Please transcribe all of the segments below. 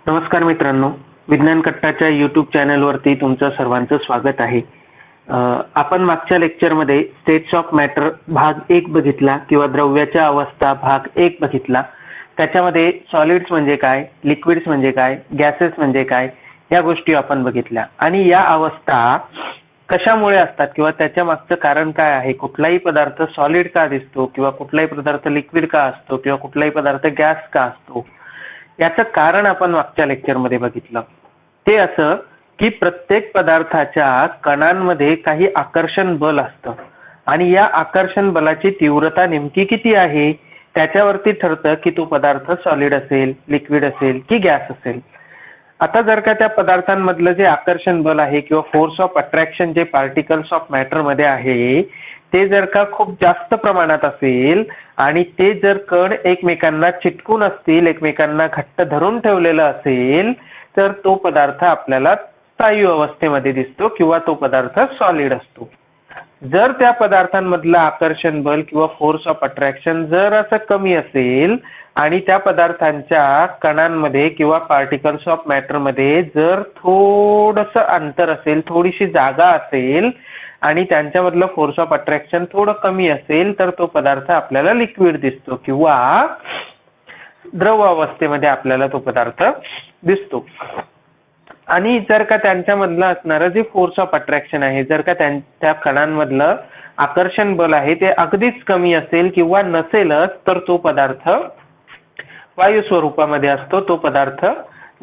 नमस्कार मित्रांनो, विज्ञान कट्टाच्या यूट्यूब चॅनलवरती तुमचं सर्वांचं स्वागत आहे. आपण मागच्या लेक्चरमध्ये स्टेट्स ऑफ मॅटर भाग 1 बघितला किंवा द्रव्याच्या अवस्था भाग 1 बघितला. त्याच्यामध्ये सॉलिड्स म्हणजे काय, लिक्विड्स म्हणजे काय, गॅसेस म्हणजे काय या गोष्टी आपण बघितल्या. आणि या अवस्था कशामुळे असतात किंवा त्याच्या मागचं कारण काय आहे, कुठलाही पदार्थ सॉलिड का दिसतो किंवा कुठलाही पदार्थ लिक्विड का असतो किंवा कुठलाही पदार्थ गॅस का असतो, याचं कारण आपण मागच्या लेक्चरमध्ये बघितलं. ते असं की प्रत्येक पदार्थाच्या कणांमध्ये काही आकर्षण बल असतं आणि या आकर्षण बलाची तीव्रता नेमकी किती आहे त्याच्यावरती ठरतं की तो पदार्थ सॉलिड असेल, लिक्विड असेल की गॅस असेल. आता जर का त्या पदार्थांमधलं जे आकर्षण बल आहे किंवा फोर्स ऑफ अट्रॅक्शन जे पार्टिकल्स ऑफ मॅटर मध्ये आहे ते जर का खूप जास्त प्रमाणात असेल आणि ते जर कण एकमेकांना चिटकून असतील, एकमेकांना घट्ट धरून ठेवलेलं असेल, तर तो पदार्थ आपल्याला स्थायू अवस्थेमध्ये दिसतो किंवा तो पदार्थ सॉलिड असतो. जर त्या पदार्थांमधलं आकर्षण बल किंवा फोर्स ऑफ अट्रॅक्शन जर असं कमी असेल आणि त्या पदार्थांच्या कणांमध्ये किंवा पार्टिकल्स ऑफ मॅटर मध्ये जर थोडंसं अंतर असेल, थोडीशी जागा असेल आणि त्यांच्यामधलं फोर्स ऑफ अट्रॅक्शन थोडं कमी असेल, तर तो पदार्थ आपल्याला लिक्विड दिसतो किंवा द्रव अवस्थेमध्ये आपल्याला तो पदार्थ दिसतो. आणि जर का त्यांच्यामधलं असणारं जे फोर्स ऑफ अट्रॅक्शन आहे, जर का त्या कणांमधलं आकर्षण बल आहे ते अगदीच कमी असेल किंवा नसेलच, तर तो पदार्थ वायू स्वरूपामध्ये असतो, तो पदार्थ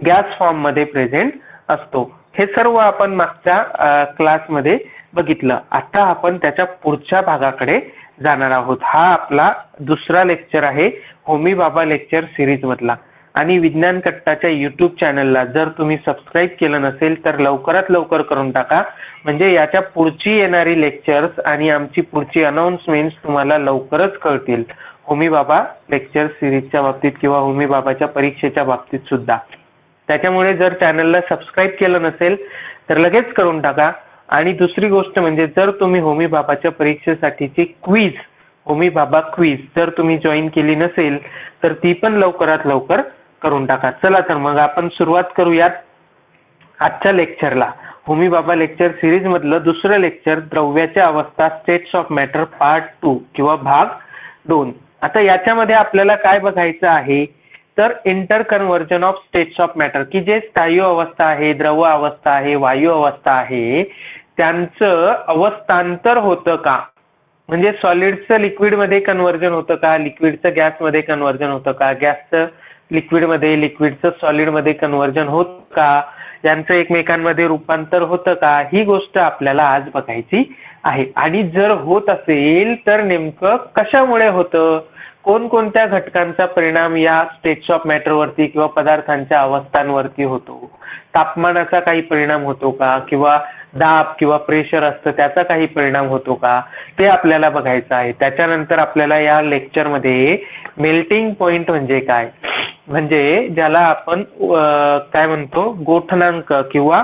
गॅस फॉर्म मध्ये प्रेझेंट असतो. हे सर्व आपण मागच्या क्लासमध्ये बघितलं. आता आपण त्याच्या पुढच्या भागाकडे जाणार आहोत. हा आपला दुसरा लेक्चर आहे होमी भाभा लेक्चर सिरीज मधला. आणि विज्ञान कट्टाच्या यूट्यूब चॅनलला जर तुम्ही सबस्क्राईब केलं नसेल तर लवकरात लवकर करून टाका, म्हणजे याच्या पुढची येणारी लेक्चर्स आणि आमची पुढची अनाउन्समेंट्स तुम्हाला लवकरच कळतील, होमी भाभा लेक्चर सिरीजच्या बाबतीत किंवा होमी भाभाच्या परीक्षेच्या बाबतीत सुद्धा. त्याच्यामुळे जर चॅनलला सबस्क्राईब केलं नसेल तर लगेच करून टाका. आणि दुसरी गोष्ट म्हणजे जर तुम्ही होमी भाभाच्या परीक्षेसाठीची क्विज, होमी भाभा क्विज जर तुम्ही जॉईन केली नसेल तर ती पण लवकरात लवकर करून टाका. चला तर मग आपण सुरुवात करूयात आजच्या लेक्चरला. होमी भाभा लेक्चर सिरीज मधलं दुसरं लेक्चर द्रव्याच्या अवस्था स्टेट्स ऑफ मॅटर पार्ट 2 किंवा भाग 2. आता याच्यामध्ये आपल्याला काय बघायचं आहे तर inter conversion of states of matter, की जे स्थायू अवस्था आहे, द्रव अवस्था आहे, वायू अवस्था आहे, त्यांचं अवस्थांतर होतं का, म्हणजे सॉलिडचं लिक्विडमध्ये कन्व्हर्जन होतं का, लिक्विडचं गॅसमध्ये कन्व्हर्जन होतं का, गॅसचं लिक्विडमध्ये, लिक्विडचं सॉलिडमध्ये कन्व्हर्जन होतं का, यांचं एकमेकांमध्ये रूपांतर होतं का, ही गोष्ट आपल्याला आज बघायची आहे. आणि जर होत असेल तर नेमकं कशामुळे होतं, कोणकोणत्या घटकांचा परिणाम या स्टेट्स ऑफ मॅटरवरती किंवा पदार्थांच्या अवस्थांवरती होतो, तापमानाचा काही परिणाम होतो का, किंवा दाब किंवा प्रेशर असतं त्याचा काही परिणाम होतो का, ते आपल्याला बघायचं आहे. त्याच्यानंतर आपल्याला या लेक्चरमध्ये मेल्टिंग पॉइंट म्हणजे काय, म्हणजे ज्याला आपण काय म्हणतो गोठणांक किंवा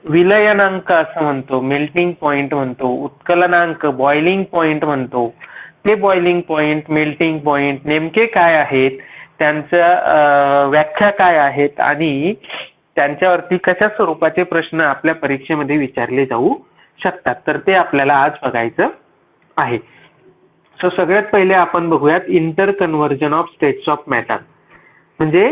विलयनांक असं म्हणतो, मेल्टिंग पॉइंट म्हणतो, उत्कलनांक बॉइलिंग पॉइंट म्हणतो. ते बॉइलिंग पॉइंट, मेल्टिंग पॉइंट नेमके काय आहेत, त्यांच्या व्याख्या काय आहेत आणि त्यांच्यावरती कशा स्वरूपाचे प्रश्न आपल्या परीक्षेमध्ये विचारले जाऊ शकतात, तर ते आपल्याला आज बघायचं आहे. सो सगळ्यात पहिले आपण बघूयात inter conversion of states of matter, म्हणजे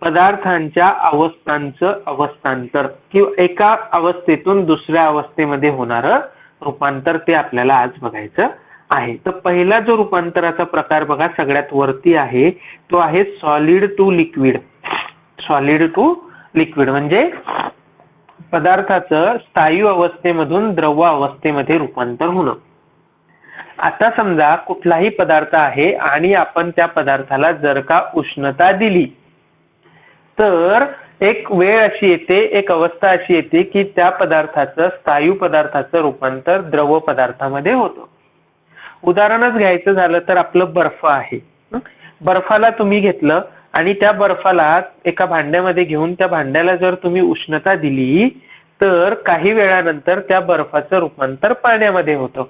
पदार्थांच्या अवस्थांचं अवस्थांतर किंवा एका अवस्थेतून दुसऱ्या अवस्थेमध्ये होणारं रूपांतर, ते आपल्याला आज बघायचं आहे. तर पहिला जो रूपांतराचा प्रकार बघा सगळ्यात वरती आहे तो आहे solid to liquid. Solid to liquid म्हणजे पदार्थाचं स्थायू अवस्थेमधून द्रव अवस्थेमध्ये रूपांतर होणं. आता समजा कुठलाही पदार्थ आहे आणि आपण त्या पदार्थाला जर का उष्णता दिली तर एक वेळ अशी येते, एक अवस्था अशी येते की त्या पदार्थाचं, स्थायू पदार्थाचं रूपांतर द्रव पदार्थामध्ये होतं. उदाहरणच घ्यायचं झालं तर आपलं बर्फ आहे. बर्फाला तुम्ही घेतलं आणि त्या बर्फाला एका भांड्यामध्ये घेऊन त्या भांड्याला जर तुम्ही उष्णता दिली तर काही वेळानंतर त्या बर्फाचं रूपांतर पाण्यामध्ये होतं.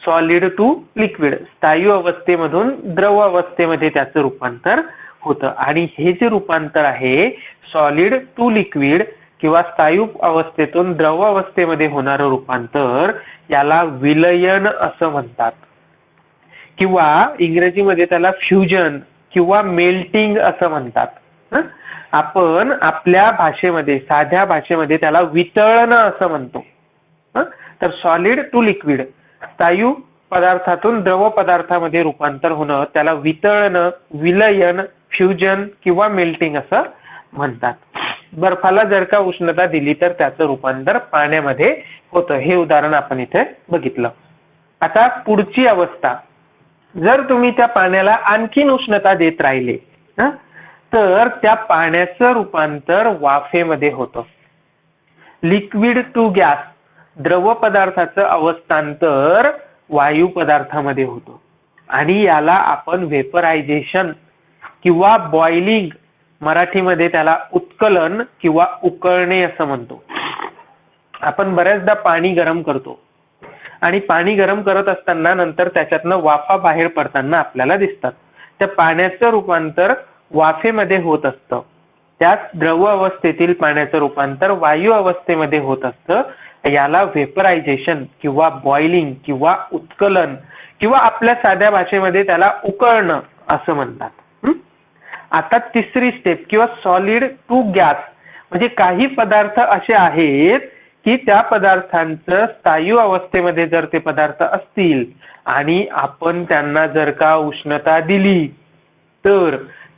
सॉलिड टू लिक्विड, स्थायू अवस्थेमधून द्रव अवस्थेमध्ये त्याचं रूपांतर होतं आणि हे जे रूपांतर आहे सॉलिड टू लिक्विड किंवा स्थायू अवस्थेतून द्रव अवस्थेमध्ये होणारं रूपांतर याला विलयन असं म्हणतात किंवा इंग्रजीमध्ये त्याला फ्युजन किंवा मेल्टिंग असं म्हणतात. आपण आपल्या भाषेमध्ये साध्या भाषेमध्ये त्याला वितळणं असं म्हणतो. तर सॉलिड टू लिक्विड स्थायू पदार्थातून द्रव पदार्थामध्ये रूपांतर होणं त्याला वितळणं, विलयन, फ्युजन किंवा मेल्टिंग असं म्हणतात. बर्फाला जर का उष्णता दिली तर त्याचं रूपांतर पाण्यामध्ये होतं. हे उदाहरण आपण इथे बघितलं. आता पुढची अवस्था, जर तुम्ही त्या पाण्याला आणखीन उष्णता देत राहिले तर त्या पाण्याचं रूपांतर वाफेमध्ये होतं. लिक्विड टू गॅस द्रव पदार्थाचं अवस्थांतर वायू पदार्थामध्ये होतं आणि याला आपण व्हेपरायझेशन किंवा बॉइलिंग, मराठीमध्ये त्याला उत्कलन किंवा उकळणे असं म्हणतो. आपण बऱ्याचदा पाणी गरम करतो आणि पाणी गरम करत असताना नंतर त्याच्यातनं वाफा बाहेर पडताना आपल्याला दिसतात. त्या पाण्याचं रूपांतर वाफेमध्ये होत असतं. त्याच द्रव अवस्थेतील पाण्याचं रूपांतर वायू अवस्थेमध्ये होत असतं. याला व्हेपरायझेशन किंवा बॉइलिंग किंवा उत्कलन किंवा आपल्या साध्या भाषेमध्ये त्याला उकळणं असं म्हणतात. आता तिसरी स्टेप किंवा सॉलिड टू गॅस, म्हणजे काही पदार्थ असे आहेत की त्या पदार्थांचं स्थायू अवस्थेमध्ये जर ते पदार्थ असतील आणि आपण त्यांना जर का उष्णता दिली तर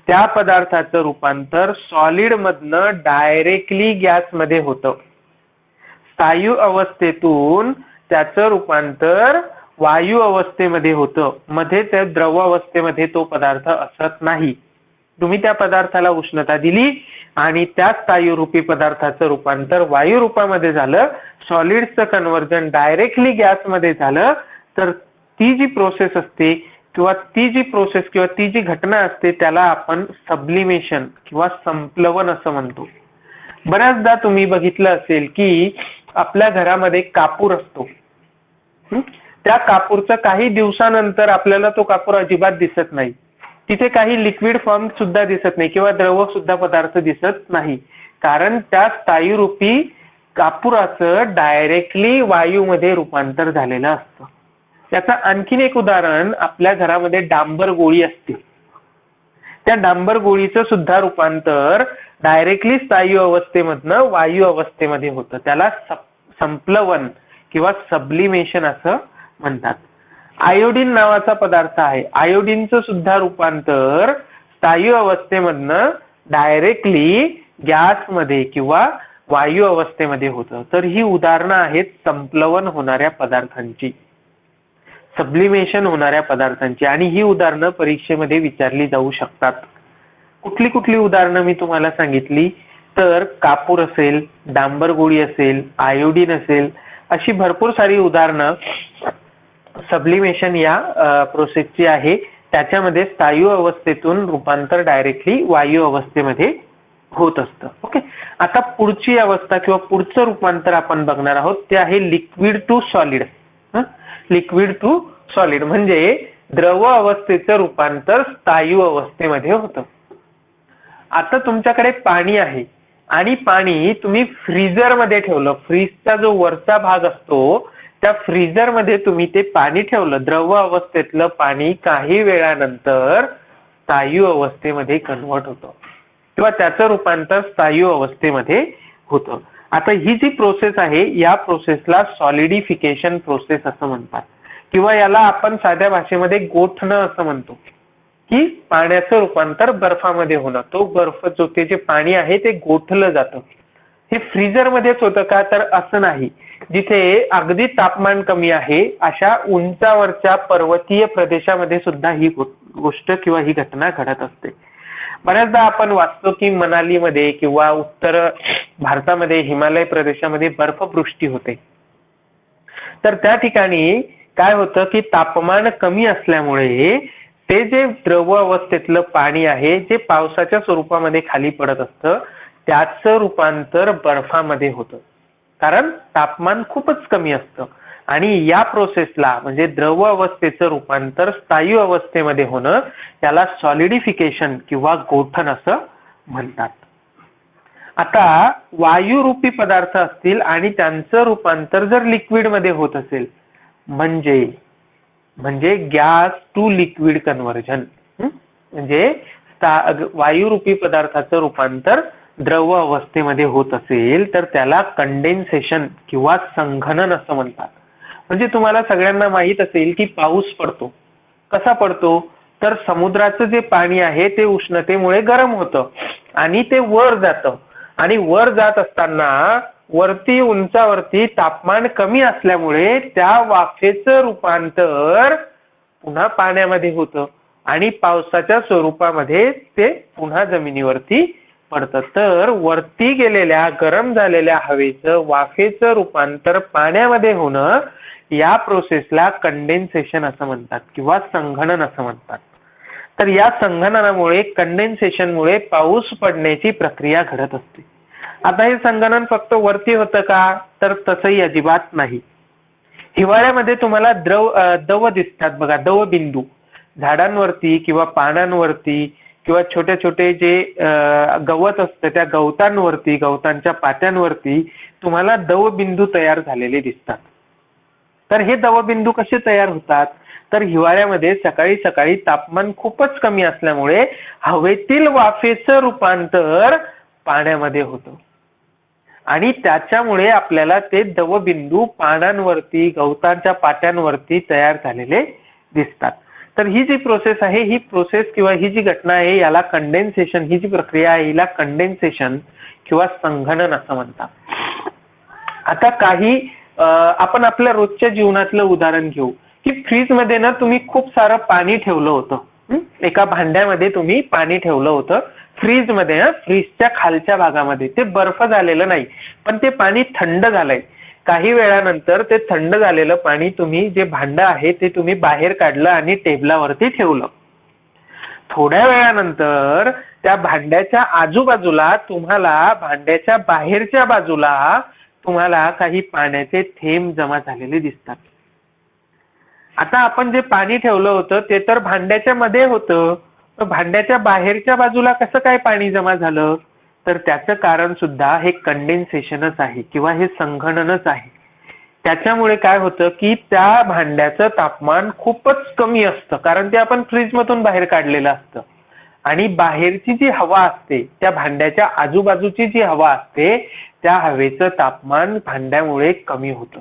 त्या पदार्थाचं रूपांतर सॉलिड मधनं डायरेक्टली गॅसमध्ये होतं. स्थायू अवस्थेतून त्याचं रूपांतर वायू अवस्थेमध्ये होतं. मध्ये त्या द्रव अवस्थेमध्ये तो पदार्थ असत नाही. तुम्ही त्या पदार्थाला उष्णता दिली आणि त्या स्थायू रूपी पदार्थाचं रूपांतर वायू रूपामध्ये झालं, सॉलिडचं कन्व्हर्जन डायरेक्टली गॅसमध्ये झालं, तर ती जी प्रोसेस असते किंवा ती जी प्रोसेस किंवा ती जी घटना असते त्याला आपण सब्लिमेशन किंवा संप्लवन असं म्हणतो. बऱ्याचदा तुम्ही बघितलं असेल की आपल्या घरामध्ये कापूर असतो. त्या कापूरचा काही दिवसानंतर आपल्याला तो कापूर अजिबात दिसत नाही. तिथे काही लिक्विड फॉर्म सुद्धा दिसत नाही किंवा द्रव सुद्धा पदार्थ दिसत नाही, कारण त्या स्थायू रूपी कापुराचं डायरेक्टली वायूमध्ये रूपांतर झालेलं असतं. याचं आणखीन एक उदाहरण, आपल्या घरामध्ये डांबर गोळी असते. त्या डांबर गोळीचं सुद्धा रूपांतर डायरेक्टली स्थायू अवस्थेमधनं वायू अवस्थेमध्ये होतं. त्याला संप्लवन किंवा सब्लिमेशन असं म्हणतात. आयोडीन नावाचा पदार्थ आहे. आयोडीनचं सुद्धा रूपांतर स्थायू अवस्थेमधनं डायरेक्टली गॅसमध्ये किंवा वायू अवस्थेमध्ये होतं. तर ही उदाहरणं आहेत संप्लवन होणाऱ्या पदार्थांची, सब्लिमेशन होणाऱ्या पदार्थांची, आणि ही उदाहरणं परीक्षेमध्ये विचारली जाऊ शकतात. कुठली कुठली उदाहरणं मी तुम्हाला सांगितली तर कापूर असेल, डांबर गोळी असेल, आयोडीन असेल, अशी भरपूर सारी उदाहरणं सब्लिमेशन या प्रोसेसची आहे. त्याच्यामध्ये स्थायू अवस्थेतून रूपांतर डायरेक्टली वायू अवस्थेमध्ये होत असतं. ओके, आता पुढची अवस्था किंवा पुढचं रूपांतर आपण बघणार आहोत ते आहे liquid to solid. Liquid to solid म्हणजे द्रव अवस्थेचं रूपांतर स्थायू अवस्थेमध्ये होतं. आता तुमच्याकडे पाणी आहे आणि पाणी तुम्ही फ्रीजरमध्ये ठेवलं. फ्रीजचा जो वरचा भाग असतो त्या फ्रीजरमध्ये तुम्ही ते पाणी ठेवलं. द्रव अवस्थेतलं पाणी काही वेळानंतर स्थायू अवस्थेमध्ये कन्व्हर्ट होतं किंवा त्याचं रूपांतर स्थायू अवस्थेमध्ये होतं. आता ही जी प्रोसेस आहे या प्रोसेसला सॉलिडिफिकेशन प्रोसेस असं म्हणतात किंवा याला आपण साध्या भाषेमध्ये गोठणं असं म्हणतो, की पाण्याचं रूपांतर बर्फामध्ये होणं. तो बर्फ जो ते जे पाणी आहे ते गोठलं जातं. हे फ्रीजरमध्येच होतं का तर असं नाही. जिथे अगदी तापमान कमी आहे अशा उंचावरच्या पर्वतीय प्रदेशामध्ये सुद्धा ही गोष्ट किंवा ही घटना घडत असते. बऱ्याचदा आपण वाचतो की मनालीमध्ये किंवा उत्तर भारतामध्ये हिमालय प्रदेशामध्ये बर्फवृष्टी होते. तर त्या ठिकाणी काय होतं की तापमान कमी असल्यामुळे ते जे द्रव अवस्थेतलं पाणी आहे जे पावसाच्या स्वरूपामध्ये खाली पडत असतं त्याचं रूपांतर बर्फामध्ये होतं, कारण तापमान खूपच कमी असतं आणि या प्रोसेसला म्हणजे द्रव अवस्थेचं रूपांतर स्थायू अवस्थेमध्ये होणं याला सॉलिडिफिकेशन किंवा गोठण असं म्हणतात. आता वायुरूपी पदार्थ असतील आणि त्यांचं रूपांतर जर लिक्विडमध्ये होत असेल म्हणजे गॅस टू लिक्विड कन्व्हर्जन, म्हणजे वायुरूपी पदार्थाचं रूपांतर द्रव अवस्थेमध्ये होत असेल तर त्याला कंडेन्सेशन किंवा संघनन असं म्हणतात. म्हणजे तुम्हाला सगळ्यांना माहित असेल की पाऊस पडतो. कसा पडतो तर समुद्राचं जे पाणी आहे ते उष्णतेमुळे गरम होतं आणि ते वर जातं आणि वर जात असताना वरती उंचावरती तापमान कमी असल्यामुळे त्या वाफेचं रूपांतर पुन्हा पाण्यामध्ये होतं आणि पावसाच्या स्वरूपामध्ये ते पुन्हा जमिनीवरती पडतं. तर वरती गेलेल्या गरम झालेल्या हवेचं वाफेचं रूपांतर पाण्यामध्ये होणं या प्रोसेसला कंडेन्सेशन असं म्हणतात किंवा संघनन असं म्हणतात. तर या संघननामुळे कंडेन्सेशनमुळे पाऊस पडण्याची प्रक्रिया घडत असते. आता हे संघनन फक्त वरती होतं का तर तसंही अजिबात नाही. हिवाळ्यामध्ये तुम्हाला दव दिसतात बघा, दव बिंदू झाडांवरती किंवा पानांवरती किंवा छोटे छोटे जे गवत असतं त्या गवतांवरती, गवतांच्या पात्यांवरती तुम्हाला दवबिंदू तयार झालेले दिसतात. तर हे दवबिंदू कसे तयार होतात तर हिवाळ्यामध्ये सकाळी सकाळी तापमान खूपच कमी असल्यामुळे हवेतील वाफेचं रूपांतर पाण्यामध्ये होतं आणि त्याच्यामुळे आपल्याला ते दवबिंदू पानांवरती, गवतांच्या पात्यांवरती तयार झालेले दिसतात. तर ही जी प्रोसेस आहे, ही प्रोसेस किंवा ही जी घटना आहे याला कंडेन्सेशन, ही जी प्रक्रिया आहे हिला कंडेन्सेशन किंवा संघनन असं म्हणतात. आता काही आपण आपल्या रोजच्या जीवनातलं उदाहरण घेऊ की फ्रीजमध्ये ना तुम्ही खूप सारं पाणी ठेवलं होतं. एका भांड्यामध्ये तुम्ही पाणी ठेवलं होतं फ्रीजमध्ये, फ्रीजच्या खालच्या भागामध्ये. ते बर्फ झालेलं नाही पण ते पाणी थंड झालंय. काही वेळानंतर ते थंड झालेलं पाणी तुम्ही जे भांडं आहे ते तुम्ही बाहेर काढलं आणि टेबलावरती ठेवलं. थोड्या वेळानंतर त्या भांड्याच्या आजूबाजूला तुम्हाला, भांड्याच्या बाहेरच्या बाजूला तुम्हाला काही पाण्याचे थेंब जमा झालेले दिसतात. आता आपण जे पाणी ठेवलं होतं ते तर भांड्याच्या मध्ये होतं, तर भांड्याच्या बाहेरच्या बाजूला कसं काय पाणी जमा झालं तर त्याचं कारण सुद्धा हे कंडेन्सेशनच आहे किंवा हे संघननच आहे. त्याच्यामुळे काय होतं की त्या भांड्याचं तापमान खूपच कमी असतं कारण ते आपण फ्रीजमधून बाहेर काढलेलं असतं आणि बाहेरची जी हवा असते, त्या भांड्याच्या आजूबाजूची जी हवा असते त्या हवेचं तापमान भांड्यामुळे कमी होतं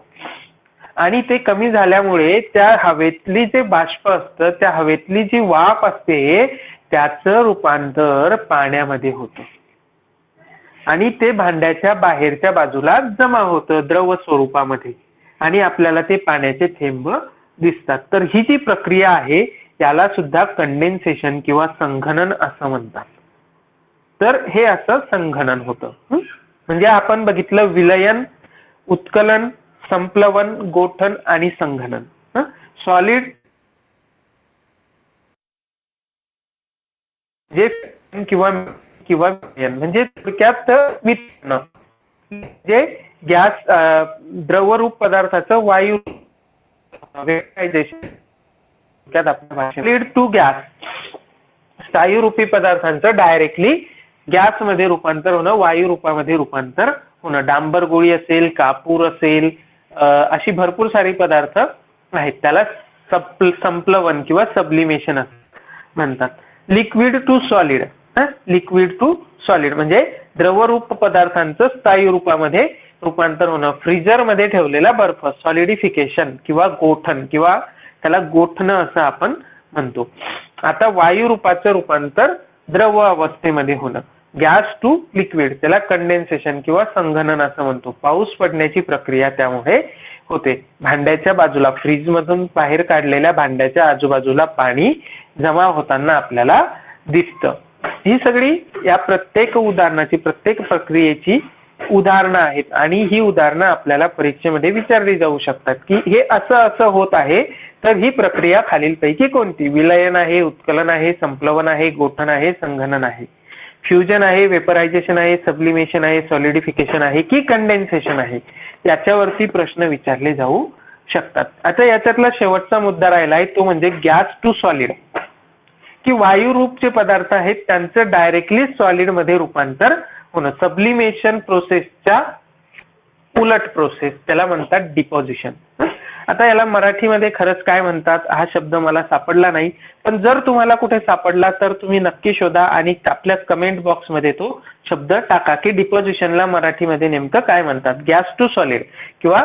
आणि ते कमी झाल्यामुळे त्या हवेतली जे बाष्प असतं, त्या हवेतली जी वाफ असते त्याचं रूपांतर पाण्यामध्ये होतं आणि ते भांड्याच्या बाहेरच्या बाजूला जमा होतं द्रव स्वरूपामध्ये आणि आपल्याला ते पाण्याचे थेंब दिसतात. तर ही जी प्रक्रिया आहे याला सुद्धा कंडेन्सेशन किंवा संघनन असं म्हणतात. तर हे असं संघनन होतं. म्हणजे आपण बघितलं विलयन, उत्कलन, संप्लवन, गोठण आणि संघनन. सॉलिड जे किंवा म्हणजे थोडक्यात वितरण, जे गॅस द्रवरूप पदार्थाचं वायू लीड टू गॅस, स्थायू रूपी पदार्थांचं डायरेक्टली गॅसमध्ये रूपांतर होणं, वायू रूपामध्ये रूपांतर होणं. डांबर गोळी असेल, कापूर असेल, अशी भरपूर सारी पदार्थ आहेत, त्याला संप्लवन किंवा सब्लिमेशन असं म्हणतात. Liquid to solid, liquid to solid म्हणजे द्रवरूप पदार्थांचं स्थायू रूपामध्ये रूपांतर होणं. फ्रीजरमध्ये ठेवलेला बर्फ, सॉलिडिफिकेशन किंवा गोठण किंवा त्याला गोठणं असं आपण म्हणतो. आता वायू रूपाचं रूपांतर द्रव अवस्थेमध्ये होणं, गॅस टू लिक्विड, त्याला कंडेन्सेशन किंवा संघनन असं म्हणतो. पाऊस पडण्याची प्रक्रिया त्यामुळे होते. भांड्याच्या बाजूला, फ्रीजमधून बाहेर काढलेल्या भांड्याच्या आजूबाजूला पाणी जमा होताना आपल्याला दिसतं. ही सगळी या प्रत्येक उदाहरणाची, प्रत्येक प्रक्रियेची उदाहरणं आहेत आणि ही उदाहरणं आपल्याला परीक्षेमध्ये विचारली जाऊ शकतात की हे असं असं होत आहे तर ही प्रक्रिया खालीलपैकी कोणती? विलयन आहे, उत्कलन आहे, संप्लवन आहे, गोठण आहे, संघनन आहे, फ्युजन आहे, वेपरायझेशन आहे, सब्लिमेशन आहे, सॉलिडिफिकेशन आहे की कंडेन्सेशन आहे, याच्यावरती प्रश्न विचारले जाऊ शकतात. आता याच्यातला शेवटचा मुद्दा राहिलाय तो म्हणजे गॅस टू सॉलिड, की वायू रूप जे पदार्थ आहेत त्यांचं डायरेक्टली सॉलिड मध्ये रूपांतर होणं, सब्लिमेशन प्रोसेसच्या उलट प्रोसेस, त्याला म्हणतात डिपॉझिशन. आता याला मराठीमध्ये खरंच काय म्हणतात हा शब्द मला सापडला नाही, पण जर तुम्हाला कुठे सापडला तर तुम्ही नक्की शोधा आणि आपल्या कमेंट बॉक्समध्ये तो शब्द टाका की डिपॉझिशनला मराठीमध्ये नेमकं काय म्हणतात. गॅस टू सॉलिड किंवा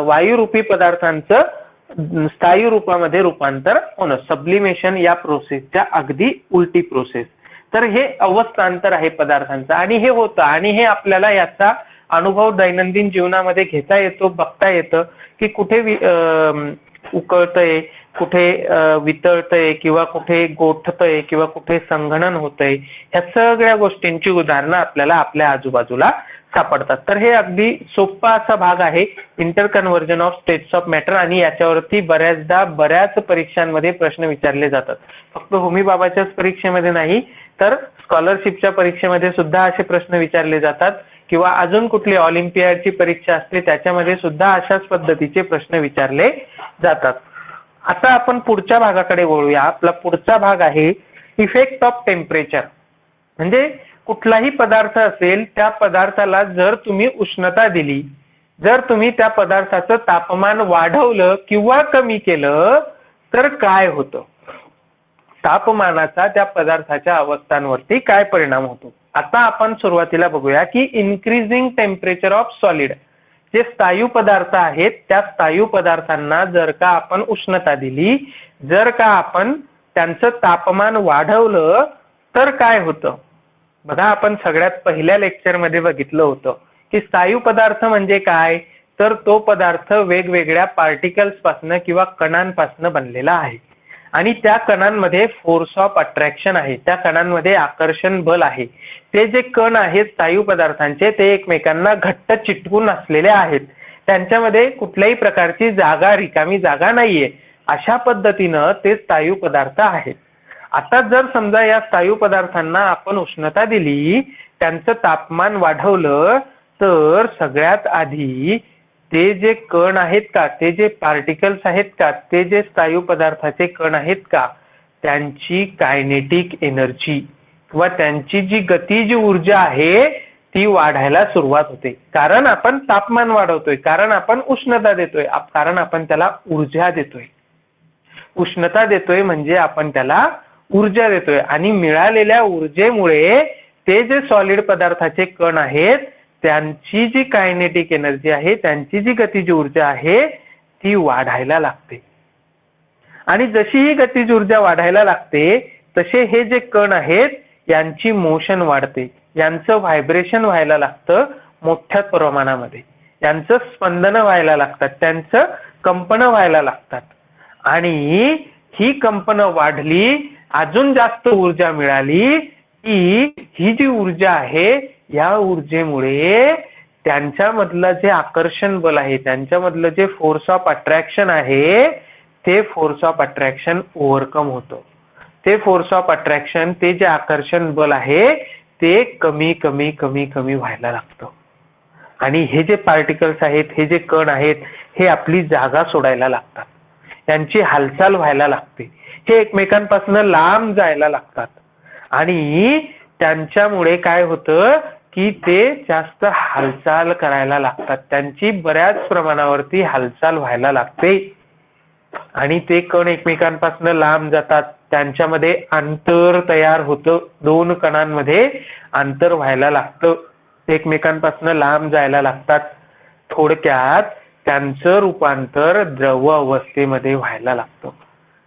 वायुरूपी पदार्थांचं स्थायू रूपामध्ये रूपांतर होणं, सब्लिमेशन या प्रोसेसच्या अगदी उलटी प्रोसेस. तर हे अवस्थांतर आहे पदार्थांचं आणि हे होतं आणि हे आपल्याला याचा अनुभव दैनंदिन जीवनामध्ये घेता येतो, बघता येतं की कुठे उकळतंय, कुठे वितळतंय किंवा कुठे गोठतंय किंवा कुठे संघनन होतंय, ह्या सगळ्या गोष्टींची उदाहरणं आपल्याला आपल्या आजूबाजूला सापडतात. तर हे अगदी सोपा असा भाग आहे inter conversion of states of matter आणि याच्यावरती बऱ्याचदा बऱ्याच परीक्षांमध्ये प्रश्न विचारले जातात. फक्त होमी बाबाच्याच परीक्षेमध्ये नाही तर स्कॉलरशिपच्या परीक्षेमध्ये सुद्धा असे प्रश्न विचारले जातात किंवा अजून कुठली ऑलिम्पियाडची परीक्षा असते त्याच्यामध्ये सुद्धा अशाच पद्धतीचे प्रश्न विचारले जातात. आता आपण पुढच्या भागाकडे वळूया. आपला पुढचा भाग आहे इफेक्ट ऑफ टेम्परेचर. म्हणजे कुठलाही पदार्थ असेल त्या पदार्थाला जर तुम्ही उष्णता दिली, जर तुम्ही त्या पदार्थाचं तापमान वाढवलं किंवा कमी केलं तर काय होतं, तापमानाचा त्या पदार्थाच्या अवस्थांवरती काय परिणाम होतो. आता आपण सुरुवातीला बघूया की इन्क्रीजिंग टेम्परेचर ऑफ सॉलिड, जे स्थायू पदार्थ आहेत त्या स्थायू पदार्थांना जर का आपण उष्णता दिली, जर का आपण त्यांचं तापमान वाढवलं तर काय होतं. बघा आपण सगळ्यात पहिल्या लेक्चरमध्ये बघितलं होतं की स्थायू पदार्थ म्हणजे काय, तर तो पदार्थ वेगवेगळ्या पार्टिकल्स पासून किंवा कणांपासून बनलेला आहे आणि त्या कणांमध्ये फोर्स ऑफ अट्रॅक्शन आहे, त्या कणांमध्ये आकर्षण बल आहे. ते जे कण आहेत स्थायू पदार्थांचे ते एकमेकांना घट्ट चिटकून असलेले आहेत, त्यांच्यामध्ये कुठल्याही प्रकारची जागा, रिकामी जागा नाहीये, अशा पद्धतीनं ते स्थायू पदार्थ आहेत. आता जर समजा या स्थायू पदार्थांना आपण उष्णता दिली, त्यांचं तापमान वाढवलं तर सगळ्यात आधी ते जे कण आहेत का, ते जे पार्टिकल्स आहेत का, ते जे स्थायू पदार्थाचे कण आहेत का, त्यांची कायनेटिक एनर्जी किंवा त्यांची जी गतीज ऊर्जा आहे ती वाढायला सुरुवात होते. कारण आपण तापमान वाढवतोय, कारण आपण उष्णता देतोय, कारण आपण त्याला ऊर्जा देतोय. उष्णता देतोय म्हणजे आपण त्याला ऊर्जा देतोय आणि मिळालेल्या ऊर्जेमुळे ते जे सॉलिड पदार्थाचे कण आहेत त्यांची जी कायनेटिक एनर्जी आहे, त्यांची जी गतीज ऊर्जा आहे ती वाढायला लागते. आणि जशी ही गतीज ऊर्जा वाढायला लागते तसे हे जे कण आहेत यांची मोशन वाढते, यांचं व्हायब्रेशन व्हायला लागतं मोठ्या प्रमाणामध्ये, यांचं स्पंदन व्हायला लागतात, त्यांचं कंपन व्हायला लागतात आणि ही कंपन वाढली, अजून जास्त ऊर्जा मिळाली की ही जी ऊर्जा आहे या ऊर्जेमुळे त्यांच्यामधलं जे आकर्षण बल आहे, त्यांच्यामधलं जे फोर्स ऑफ अट्रॅक्शन आहे ते फोर्स ऑफ अट्रॅक्शन ओव्हरकम होतं. ते फोर्स ऑफ अट्रॅक्शन, ते जे आकर्षण बल आहे ते कमी कमी कमी कमी व्हायला लागतं आणि हे जे पार्टिकल्स आहेत, हे जे कण आहेत हे आपली जागा सोडायला लागतात, त्यांची हालचाल व्हायला लागते, हे एकमेकांपासून लांब जायला लागतात आणि त्यांच्यामुळे काय होतं की ते जास्त हालचाल करायला लागतात, त्यांची बऱ्याच प्रमाणावरती हालचाल व्हायला लागते आणि ते कण एकमेकांपासून लांब जातात, त्यांच्यामध्ये अंतर तयार होतं, दोन कणांमध्ये अंतर व्हायला लागतं, एकमेकांपासून लांब जायला लागतात. थोडक्यात त्यांचं रूपांतर द्रव अवस्थेमध्ये व्हायला लागतं.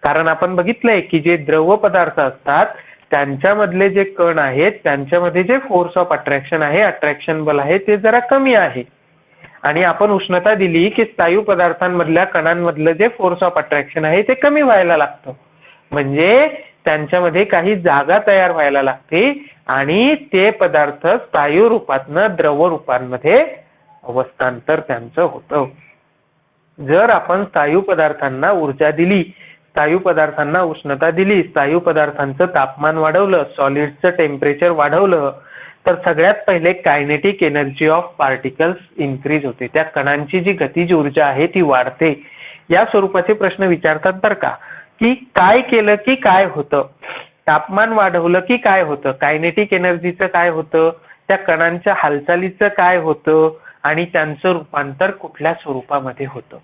कारण आपण बघितलंय की जे द्रव पदार्थ असतात त्यांच्यामधले जे कण आहेत त्यांच्यामध्ये जे फोर्स ऑफ अट्रॅक्शन आहे, अट्रॅक्शन बल आहे ते जरा कमी आहे आणि आपण उष्णता दिली की स्थायू पदार्थांमधल्या कणांमधलं जे फोर्स ऑफ अट्रॅक्शन आहे ते कमी व्हायला लागतं. म्हणजे त्यांच्यामध्ये काही जागा तयार व्हायला लागते आणि ते पदार्थ स्थायू रूपातनं द्रव रूपांमध्ये अवस्थांतर त्यांचं होतं. जर आपण स्थायू पदार्थांना ऊर्जा दिली, स्थायू पदार्थांना उष्णता दिली, स्थायू पदार्थांचं तापमान वाढवलं, सॉलिडचं टेम्परेचर वाढवलं तर सगळ्यात पहिले kinetic energy of particles increase होते. त्या कणांची जी गतीज ऊर्जा आहे ती वाढते. या स्वरूपाचे प्रश्न विचारतात बरं का, की काय केलं की काय होतं, तापमान वाढवलं की काय होतं, कायनेटिक एनर्जीचं काय होतं, त्या कणांच्या हालचालीचं काय होतं आणि त्यांचं रूपांतर कुठल्या स्वरूपामध्ये होतं.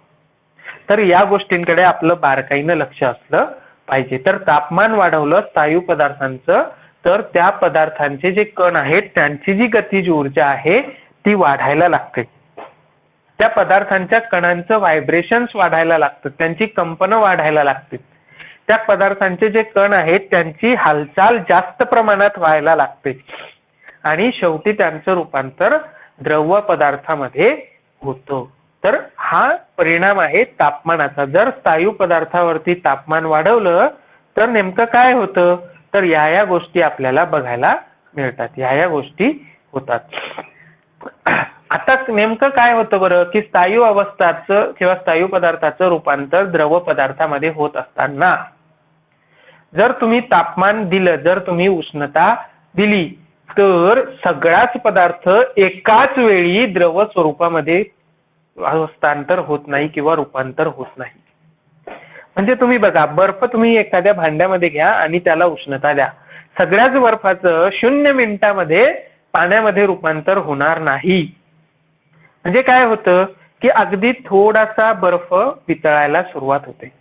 तर या गोष्टींकडे आपलं बारकाईनं लक्ष असलं पाहिजे. तर तापमान वाढवलं स्थायू पदार्थांचं तर त्या पदार्थांचे जे कण आहेत त्यांची जी गतिज ऊर्जा आहे ती वाढायला लागते. त्या पदार्थांच्या कणांचं व्हायब्रेशन्स वाढायला लागतं, त्यांची कंपनं वाढायला लागते. त्या पदार्थांचे जे कण आहेत त्यांची हालचाल जास्त प्रमाणात व्हायला लागते आणि शेवटी त्यांचं रूपांतर द्रव पदार्थामध्ये होतं. तर हा परिणाम आहे तापमानाचा. जर स्थायू पदार्थावरती तापमान वाढवलं तर नेमकं काय होतं, तर या गोष्टी आपल्याला बघायला मिळतात, या गोष्टी होतात. आता नेमकं काय होतं बरं, की स्थायू अवस्थाचं किंवा स्थायू पदार्थाचं रूपांतर द्रव पदार्थामध्ये होत असताना जर तुम्ही तापमान दिलं, जर तुम्ही उष्णता दिली तर सगळाच पदार्थ एकाच वेळी द्रव स्वरूपामध्ये हस्तांतर होत नाही किंवा रूपांतर होत नाही. म्हणजे तुम्ही बघा, बर्फ तुम्ही एखाद्या भांड्यामध्ये घ्या आणि त्याला उष्णता द्या, सगळ्याच बर्फाचं 0 मिनिटामध्ये पाण्यामध्ये रूपांतर होणार नाही. म्हणजे काय होतं, की अगदी थोडासा बर्फ वितळायला सुरुवात होते,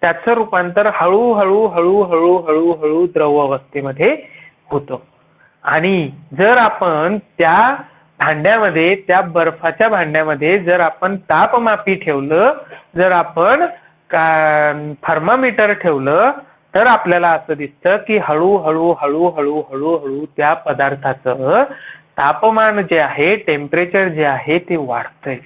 त्याचं रूपांतर हळूहळू हळूहळू हळूहळू द्रव अवस्थेमध्ये होतं. आणि जर आपण त्या भांड्यामध्ये, त्या बर्फाच्या भांड्यामध्ये जर आपण तापमापी ठेवलं, जर आपण थर्मामीटर ठेवलं तर आपल्याला असं दिसतं की हळूहळू हळूहळू हळूहळू त्या पदार्थाचं तापमान जे आहे, टेम्परेचर जे आहे ते वाढतंय.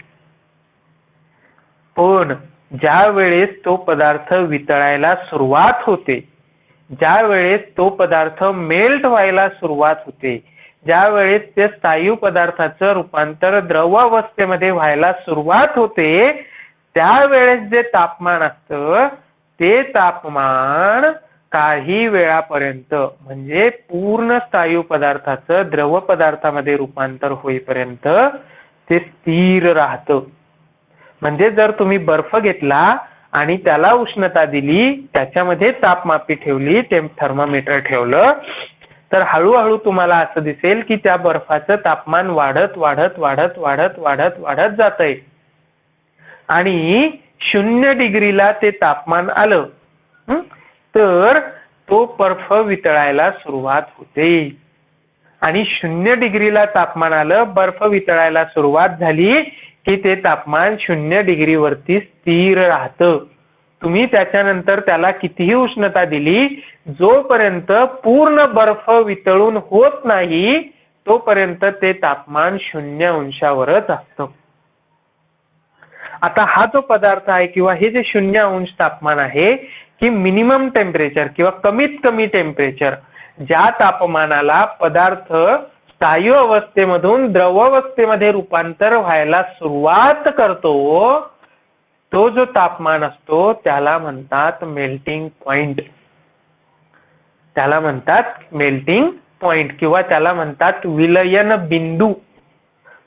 पण ज्या वेळेस तो पदार्थ वितळायला सुरुवात होते, ज्या वेळेस तो पदार्थ मेल्ट व्हायला सुरुवात होते, ज्या वेळेस त्या स्थायू पदार्थाचं रूपांतर द्रव अवस्थेमध्ये व्हायला सुरुवात होते, त्यावेळेस जे तापमान असतं ते तापमान काही वेळापर्यंत, म्हणजे पूर्ण स्थायू पदार्थाचं द्रव पदार्थामध्ये रूपांतर होईपर्यंत ते स्थिर राहतं. म्हणजे जर तुम्ही बर्फ घेतला आणि त्याला उष्णता दिली, त्याच्यामध्ये तापमापी ठेवली, थर्मामीटर ठेवलं, तर हळूहळू तुम्हाला असं दिसेल की त्या बर्फाचं तापमान वाढत वाढत वाढत वाढत वाढत वाढत जातंय आणि 0 डिग्रीला ते तापमान आलं तर तो बर्फ वितळायला सुरुवात होते. आणि 0 डिग्रीला तापमान आलं, बर्फ वितळायला सुरुवात झाली की ते तापमान 0 डिग्रीवरती स्थिर राहतं. तुम्ही त्याच्यानंतर त्याला कितीही उष्णता दिली, जोपर्यंत पूर्ण बर्फ वितळून होत नाही तोपर्यंत ते तापमान 0 अंशावरच असतं. आता हा जो पदार्थ आहे किंवा हे जे 0 अंश तापमान आहे, की मिनिमम टेम्परेचर किंवा कमीत कमी टेम्परेचर, ज्या तापमानाला पदार्थ स्थायू अवस्थेमधून द्रव अवस्थेमध्ये रूपांतर व्हायला सुरुवात करतो, तो जो तापमान असतो त्याला म्हणतात मेल्टिंग पॉइंट. त्याला म्हणतात मेल्टिंग पॉइंट किंवा त्याला म्हणतात विलयन बिंदू.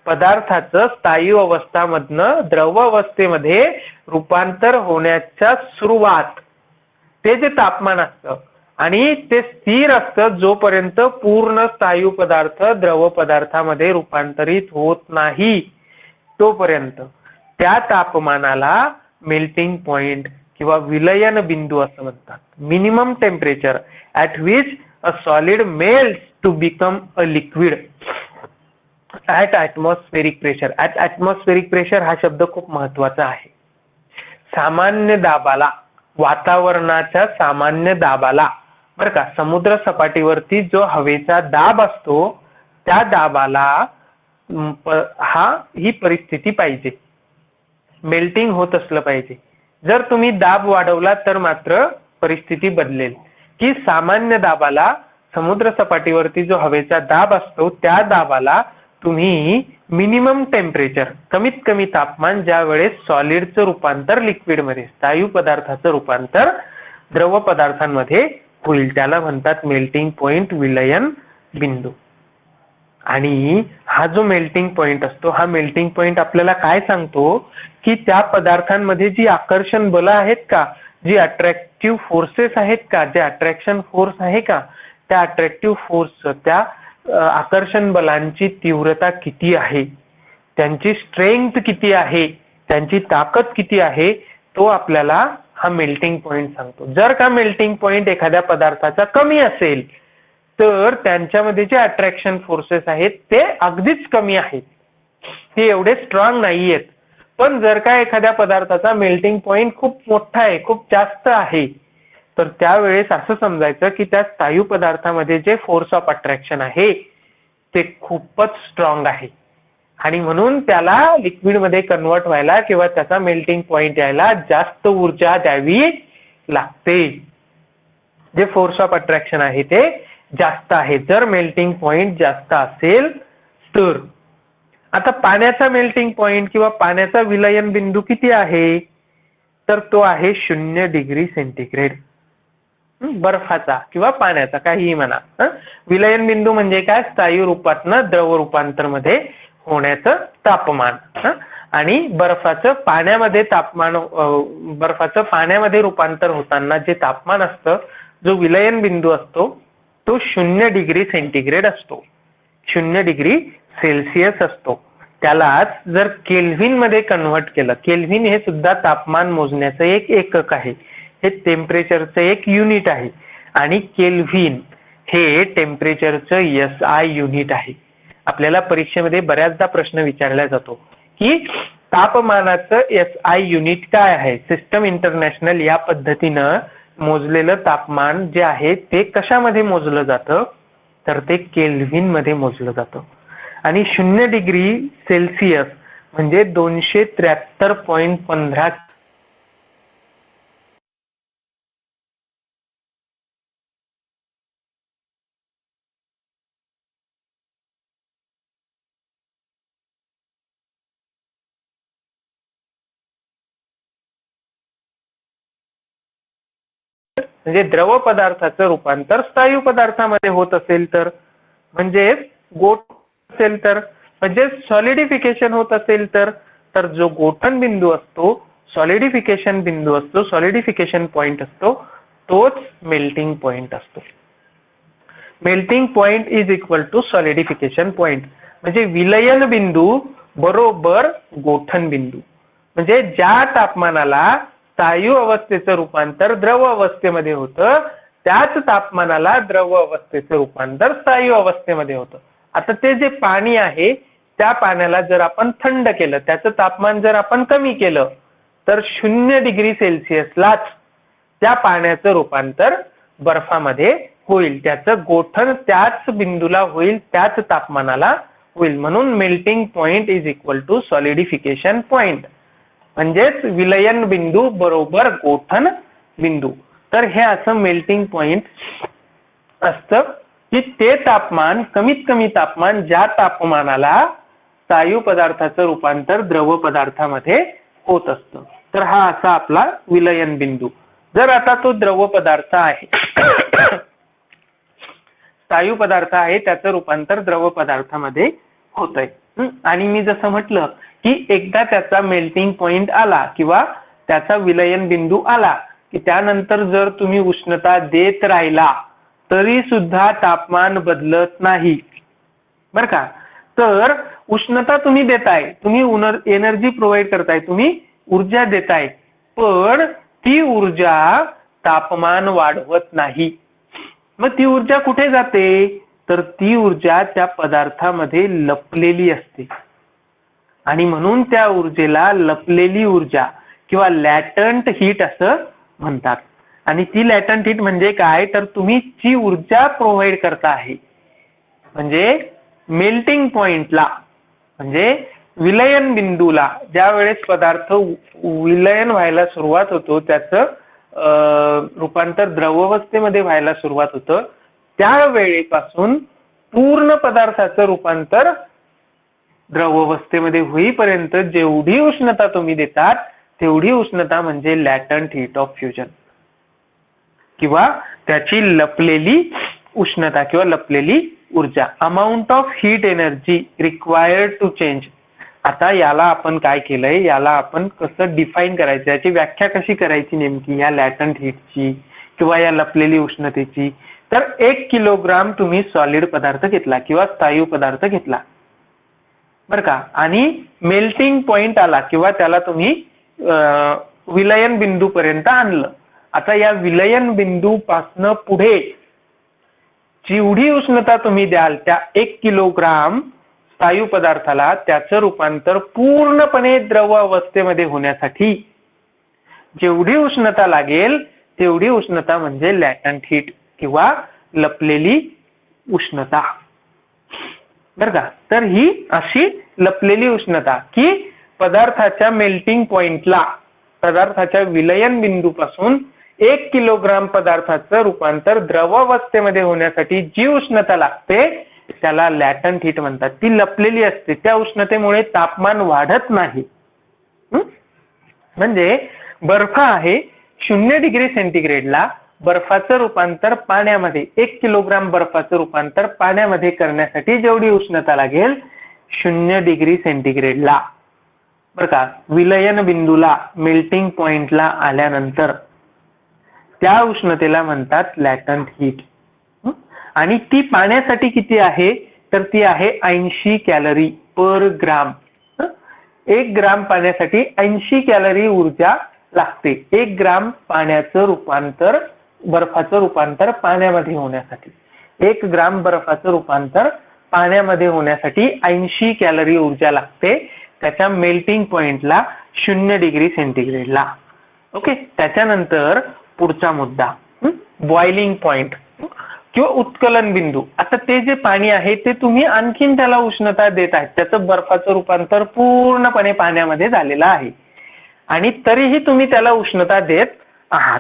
पदार्थाचं स्थायू अवस्थामधनं द्रव अवस्थेमध्ये रूपांतर होण्याच्या सुरुवात, ते जे तापमान असतं आणि ते स्थिर असतं जोपर्यंत पूर्ण स्थायू पदार्थ द्रव पदार्थामध्ये रूपांतरित होत नाही तोपर्यंत, त्या तापमानाला मेल्टिंग पॉइंट किंवा विलयन बिंदू असं म्हणतात. Minimum temperature at which a solid melts to become a liquid at atmospheric pressure. At atmospheric pressure हा शब्द खूप महत्वाचा आहे. सामान्य दाबाला, वातावरणाच्या सामान्य दाबाला, बरं का, समुद्र सपाटीवरती जो हवेचा दाब असतो त्या दाबाला ही परिस्थिती पाहिजे, मेल्टिंग होत असलं पाहिजे. जर तुम्ही दाब वाढवला तर मात्र परिस्थिती बदलेल. की सामान्य दाबाला, समुद्र सपाटीवरती जो हवेचा दाब असतो त्या दाबाला तुम्ही मिनिमम टेम्परेचर, कमीत कमी तापमान, ज्या वेळेस सॉलिडचं रूपांतर लिक्विडमध्ये, स्थायू पदार्थाचं रूपांतर द्रव पदार्थांमध्ये होईल, त्याला म्हणतात मेल्टिंग पॉइंट, विलयन बिंदू. आणि हा जो मेल्टिंग पॉइंट असतो, हा मेल्टिंग पॉइंट आपल्याला काय सांगतो की त्या पदार्थांमध्ये जी आकर्षण बल आहेत का, जी अट्रॅक्टिव्ह फोर्सेस आहेत का, जे अट्रॅक्शन फोर्स आहे का, त्या अट्रॅक्टिव्ह फोर्स, त्या आकर्षण बलांची तीव्रता किती आहे, त्यांची स्ट्रेंथ किती आहे, त्यांची ताकद किती आहे, तो आपल्याला हा मेल्टिंग पॉइंट सांगतो. जर का मेल्टिंग पॉइंट एखाद्या पदार्थाचा कमी असेल तर त्यांच्यामध्ये जे अट्रॅक्शन फोर्सेस आहेत ते अगदीच कमी आहेत, ते एवढे स्ट्रॉंग नाहीयेत. पण जर का एखाद्या पदार्थाचा मेल्टिंग पॉइंट खूप मोठा आहे, खूप जास्त आहे, तर त्यावेळेस असं समजायचं की त्या स्थायू पदार्थामध्ये जे फोर्स ऑफ अट्रॅक्शन आहे ते खूपच स्ट्रॉंग आहे आणि म्हणून त्याला लिक्विडमध्ये कन्वर्ट व्हायला किंवा त्याचा मेल्टिंग पॉइंट यायला जास्त ऊर्जा द्यावी लागते. जे फोर्स ऑफ अट्रॅक्शन आहे ते जास्त आहे जर मेल्टिंग पॉइंट जास्त असेल तर. आता पाण्याचा मेल्टिंग पॉइंट किंवा पाण्याचा विलयन बिंदू किती आहे, तर तो आहे 0 डिग्री सेंटीग्रेड. बर्फाचा किंवा पाण्याचा काहीही म्हणा. विलयन बिंदू म्हणजे काय, स्थायू रूपातनं द्रव रूपांतर मध्ये होण्याचं तापमान. आणि बर्फाचं पाण्यामध्ये तापमान, बर्फाचं पाण्यामध्ये रूपांतर होताना जे तापमान असतं, जो विलयन बिंदू असतो तो 0 डिग्री सेंटीग्रेड असतो, 0 डिग्री सेल्सिअस असतो. त्यालाच जर केल्व्हिन मध्ये कन्व्हर्ट केलं, केल्व्हिन हे सुद्धा तापमान मोजण्याचं एक एकक आहे, हे टेम्परेचरचं एक युनिट आहे आणि केल्व्हिन हे टेम्परेचरचं SI युनिट आहे. आपल्याला परीक्षेमध्ये बऱ्याचदा प्रश्न विचारला जातो की तापमानाचं SI युनिट काय आहे. सिस्टम इंटरनॅशनल या पद्धतीनं मोजलेलं तापमान जे आहे ते कशामध्ये मोजलं जातं, तर ते केल्व्हिन मध्ये मोजलं जातं. आणि 0 डिग्री सेल्सिअस म्हणजे 273.15 म्हणजे द्रव पदार्थाचं रूपांतर स्थायू पदार्थामध्ये होत असेल तर, म्हणजे गोठ असेल तर, म्हणजे सॉलिडिफिकेशन होत असेल तर, तर जो गोठण बिंदू असतो, सॉलिडिफिकेशन बिंदू असतो, सॉलिडिफिकेशन पॉइंट असतो, तोच मेल्टिंग पॉइंट असतो. Melting point is equal to solidification point. म्हणजे विलयन बिंदू बरोबर गोठण बिंदू. म्हणजे ज्या तापमानाला स्थायू अवस्थेचं रूपांतर द्रव अवस्थेमध्ये होतं, त्याच तापमानाला द्रव अवस्थेचं रूपांतर स्थायू अवस्थेमध्ये होतं. आता ते जे पाणी आहे त्या पाण्याला जर आपण थंड केलं, त्याचं तापमान जर आपण कमी केलं, तर 0 डिग्री सेल्सिअसलाच त्या पाण्याचं रूपांतर बर्फामध्ये होईल, त्याचं गोठण त्याच बिंदूला होईल, त्याच तापमानाला होईल. म्हणून melting point is equal to solidification point. म्हणजेच विलयन बिंदू बरोबर गोठण बिंदू. तर हे असं मेल्टिंग पॉइंट असतं की ते तापमान, कमीत कमी तापमान, ज्या तापमानाला स्थायू पदार्थाचं रूपांतर द्रव पदार्थामध्ये होत असतं. तर हा असा आपला विलयन बिंदू. जर आता तो द्रव पदार्थ आहे, स्थायू पदार्थ आहे, त्याचं रूपांतर द्रव पदार्थामध्ये होतंय आणि मी जसं म्हटलं की एकदा त्याचा मेल्टिंग पॉइंट आला किंवा त्याचा विलयन बिंदू आला की त्यानंतर जर तुम्ही उष्णता देत राहिला तरी सुद्धा तापमान बदलत नाही, बर का. तर उष्णता तुम्ही देताय, तुम्ही एनर्जी प्रोव्हाइड करताय, तुम्ही ऊर्जा देताय, पण ती ऊर्जा तापमान वाढवत नाही. मग ती ऊर्जा कुठे जाते, तर ती ऊर्जा त्या पदार्थामध्ये लपलेली असते आणि म्हणून त्या ऊर्जेला लपलेली ऊर्जा किंवा लॅटंट हीट असं म्हणतात. आणि ती लॅटंट हीट म्हणजे काय, तर तुम्ही जी ऊर्जा प्रोव्हाइड करता आहे, म्हणजे मेल्टिंग पॉइंटला, म्हणजे विलयन बिंदूला, ज्या वेळेस पदार्थ विलयन व्हायला सुरुवात होतो, त्याचं रूपांतर द्रवावस्थेमध्ये व्हायला सुरुवात होतं, त्या वेळेपासून पूर्ण पदार्थाचं रूपांतर द्रवावस्थेमध्ये होईपर्यंत जेवढी उष्णता तुम्ही देतात तेवढी उष्णता म्हणजे लॅटंट हीट ऑफ फ्युजन किंवा त्याची लपलेली उष्णता किंवा लपलेली ऊर्जा, amount of heat energy required to change. आता याला आपण काय केलंय, याला आपण कसं डिफाईन करायचं, याची व्याख्या कशी करायची नेमकी या लॅटंट हीटची किंवा या लपलेली उष्णतेची. तर 1 किलोग्राम तुम्ही सॉलिड पदार्थ घेतला किंवा स्थायू पदार्थ घेतला बरं का, आणि मेल्टिंग पॉइंट आला किंवा त्याला तुम्ही विलयन बिंदू पर्यंत आणलं. आता या विलयन बिंदू पासनं पुढे जेवढी उष्णता तुम्ही द्याल त्या 1 किलोग्राम स्थायू पदार्थाला त्याचं रूपांतर पूर्णपणे द्रव अवस्थेमध्ये होण्यासाठी जेवढी उष्णता लागेल तेवढी उष्णता म्हणजे लॅटंट हीट किंवा लपलेली उष्णता बरं का. तर ही अशी लपलेली उष्णता की पदार्थाच्या मेल्टिंग पॉइंटला, पदार्थाच्या विलयन बिंदूपासून 1 किलोग्राम पदार्थाचं रूपांतर द्रव अवस्थेमध्ये होण्यासाठी जी उष्णता लागते त्याला लॅटंट हीट म्हणतात. ती लपलेली असते, त्या उष्णतेमुळे तापमान वाढत नाही. म्हणजे बर्फ आहे 0 डिग्री सेंटीग्रेडला, बर्फाचं रूपांतर पाण्यामध्ये 1 किलोग्राम बर्फाचं रूपांतर पाण्यामध्ये करण्यासाठी जेवढी उष्णता लागेल 0 डिग्री सेंटीग्रेडला बरं का, विलयन बिंदूला मेल्टिंग पॉइंटला आल्यानंतर त्या उष्णतेला म्हणतात लॅटंट हीट. आणि ती पाण्यासाठी किती आहे, तर ती आहे 80 कॅलरी पर ग्राम. 1 ग्राम पाण्यासाठी 80 कॅलरी ऊर्जा लागते. 1 ग्राम पाण्याचं रूपांतर, बर्फाचं रूपांतर पाण्यामध्ये होण्यासाठी, 1 ग्राम बर्फाचं रूपांतर पाण्यामध्ये होण्यासाठी 80 कॅलरी ऊर्जा लागते त्याच्या मेल्टिंग पॉइंटला 0 डिग्री सेंटीग्रेडला. ओके, त्याच्यानंतर पुढचा मुद्दा बॉइलिंग पॉइंट किंवा उत्कलन बिंदू. आता ते जे पाणी आहे ते तुम्ही आणखीन त्याला उष्णता देत आहेत, त्याचं बर्फाचं रूपांतर पूर्णपणे पाण्यामध्ये झालेलं आहे आणि तरीही तुम्ही त्याला उष्णता देत आहात.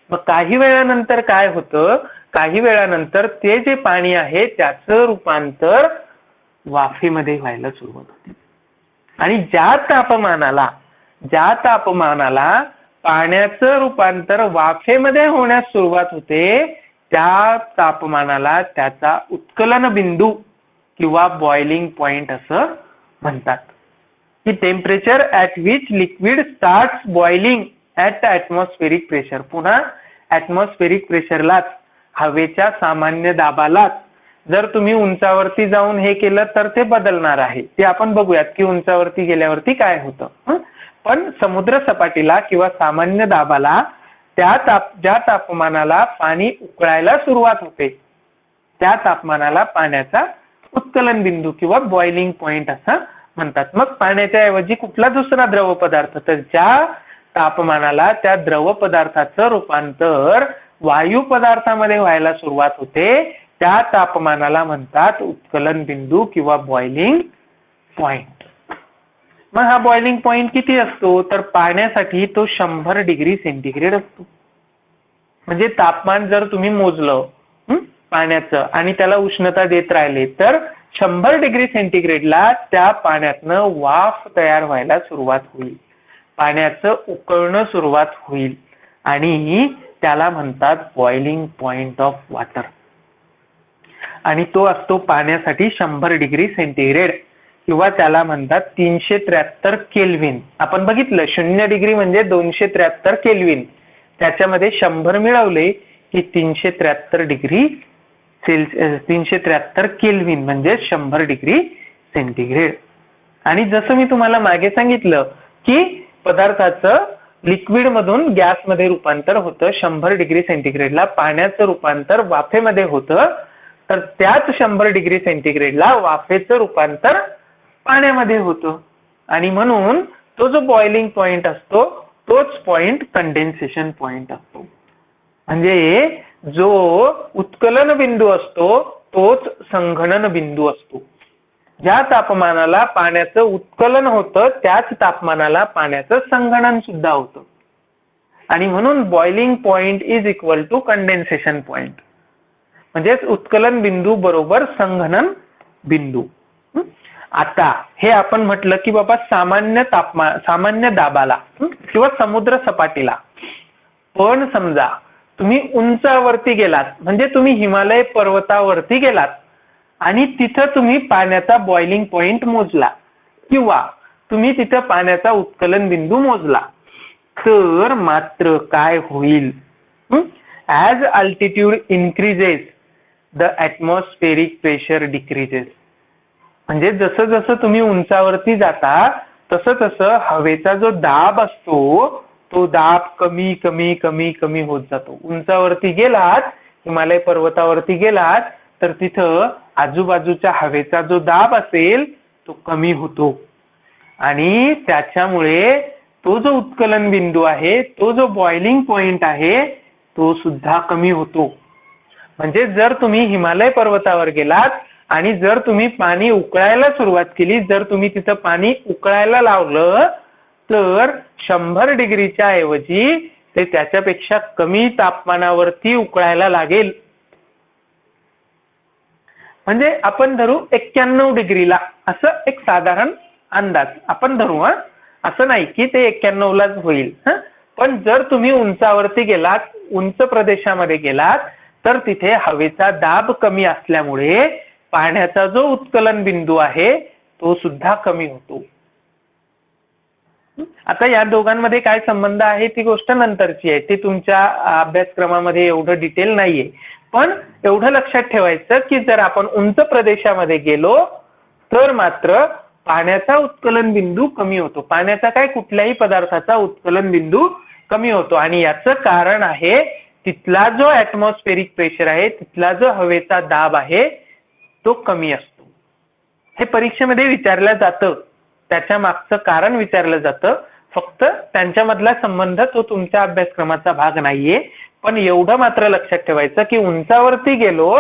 मग काही वेळानंतर काय होतं, काही वेळानंतर ते जे पाणी आहे त्याचं रूपांतर वाफेमध्ये व्हायला सुरुवात होते आणि ज्या तापमानाला पाण्याचं रूपांतर वाफेमध्ये होण्यास सुरुवात होते त्या तापमानाला त्याचा उत्कलन बिंदू किंवा बॉइलिंग पॉइंट असं म्हणतात. की temperature at which liquid starts boiling at atmospheric pressure. पुन्हा ॲटमॉस्फेरिक प्रेशरलाच, हवेच्या सामान्य दाबालाच जर तुम्ही उंचावरती जाऊन हे केलं तर ते बदलणार आहे. ते आपण बघूयात की उंचावरती गेल्यावरती काय होतं. पण समुद्र सपाटीला किंवा सामान्य दाबाला ज्या तापमानाला पाणी उकळायला सुरुवात होते त्या तापमानाला पाण्याचा उत्कलन बिंदू किंवा बॉइलिंग पॉइंट असं म्हणतात. मग पाण्याच्या ऐवजी कुठला दुसरा द्रव पदार्थ, तर ज्या तापमानाला त्या द्रव पदार्थाचं रूपांतर वायू पदार्थामध्ये व्हायला सुरुवात होते त्या तापमानाला म्हणतात उत्कलन बिंदू किंवा बॉइलिंग पॉइंट. मग हा बॉइलिंग पॉइंट किती असतो, तर पाण्यासाठी तो 100 डिग्री सेंटीग्रेड असतो. म्हणजे तापमान जर तुम्ही मोजलं पाण्याचं आणि त्याला उष्णता देत राहिले तर 100 डिग्री सेंटीग्रेडला त्या पाण्यातनं वाफ तयार व्हायला सुरुवात होईल, पाण्याचं उकळणं सुरुवात होईल आणि त्याला म्हणतात बॉइलिंग पॉइंट ऑफ वॉटर. आणि तो असतो पाण्यासाठी 100 डिग्री सेंटीग्रेड किंवा त्याला म्हणतात 373 केल्विन. आपण बघितलं 0 डिग्री म्हणजे 273 केल्विन, त्याच्यामध्ये 100 मिळवले की 373 डिग्री 373 केल्विन म्हणजे 100 डिग्री सेंटीग्रेड. आणि जसं मी तुम्हाला मागे सांगितलं की पदार्थाचं लिक्विड मधून गॅसमध्ये रूपांतर होतं 100 डिग्री सेंटीग्रेडला, पाण्याचं रूपांतर वाफेमध्ये होतं, तर त्याच 100 डिग्री सेंटीग्रेडला वाफेचं रूपांतर पाण्यामध्ये होतं आणि म्हणून तो जो बॉइलिंग पॉइंट असतो तोच पॉइंट कंडेन्सेशन पॉइंट असतो. म्हणजे जो उत्कलन बिंदू असतो तोच संघनन बिंदू असतो. ज्या तापमानाला पाण्याचं उत्कलन होतं त्याच तापमानाला पाण्याचं संघनन सुद्धा होतं आणि म्हणून boiling point is equal to condensation point. म्हणजेच उत्कलन बिंदू बरोबर संघनन बिंदू. आता हे आपण म्हटलं की बाबा सामान्य दाबाला किंवा समुद्र सपाटीला, पण समजा तुम्ही उंचावरती गेलात म्हणजे तुम्ही हिमालय पर्वतावरती गेलात आणि तिथं तुम्ही पाण्याचा बॉइलिंग पॉइंट मोजला किंवा तुम्ही तिथं पाण्याचा उत्कलन बिंदू मोजला, तर मात्र काय होईल? As altitude increases the atmospheric pressure decreases. म्हणजे जसं जसं तुम्ही उंचावरती जाता तसं तसं हवेचा जो दाब असतो तो दाब कमी कमी कमी कमी होत जातो. उंचावरती गेलात, हिमालय पर्वतावरती गेलात, तर तिथं आजूबाजूच्या हवेचा जो दाब असेल तो कमी होतो आणि त्याच्यामुळे तो जो उत्कलन बिंदू आहे, तो जो बॉइलिंग पॉइंट आहे, तो सुद्धा कमी होतो. म्हणजे जर तुम्ही हिमालय पर्वतावर गेलात आणि जर तुम्ही पाणी उकळायला सुरुवात केली, जर तुम्ही तिथं पाणी उकळायला लावलं, तर 100 डिग्रीच्या ऐवजी ते त्याच्यापेक्षा कमी तापमानावरती उकळायला लागेल. म्हणजे आपण धरू 91 डिग्रीला, असं एक साधारण अंदाज आपण धरू. असं नाही की ते 91लाच होईल. पण जर तुम्ही उंचावरती गेलात, उंच प्रदेशामध्ये गेलात, तर तिथे हवेचा दाब कमी असल्यामुळे पाण्याचा जो उत्कलन बिंदू आहे तो सुद्धा कमी होतो. आता या दोघांमध्ये काय संबंध आहे ती गोष्ट नंतरची आहे, ती तुमच्या अभ्यासक्रमामध्ये एवढं डिटेल नाहीये. पण एवढं लक्षात ठेवायचं की जर आपण उंच प्रदेशामध्ये गेलो तर मात्र पाण्याचा उत्कलन बिंदू कमी होतो. पाण्याचा काय, कुठल्याही पदार्थाचा उत्कलन बिंदू कमी होतो आणि याचं कारण आहे तिथला जो ॲटमॉस्फेरिक प्रेशर आहे, तिथला जो हवेचा दाब आहे तो कमी असतो. हे परीक्षेमध्ये विचारलं जातं, त्याच्या मागचं कारण विचारलं जातं. फक्त त्यांच्यामधला संबंध तो तुमच्या अभ्यासक्रमाचा भाग नाहीये. पण एवढं मात्र लक्षात ठेवायचं की उंचावरती गेलो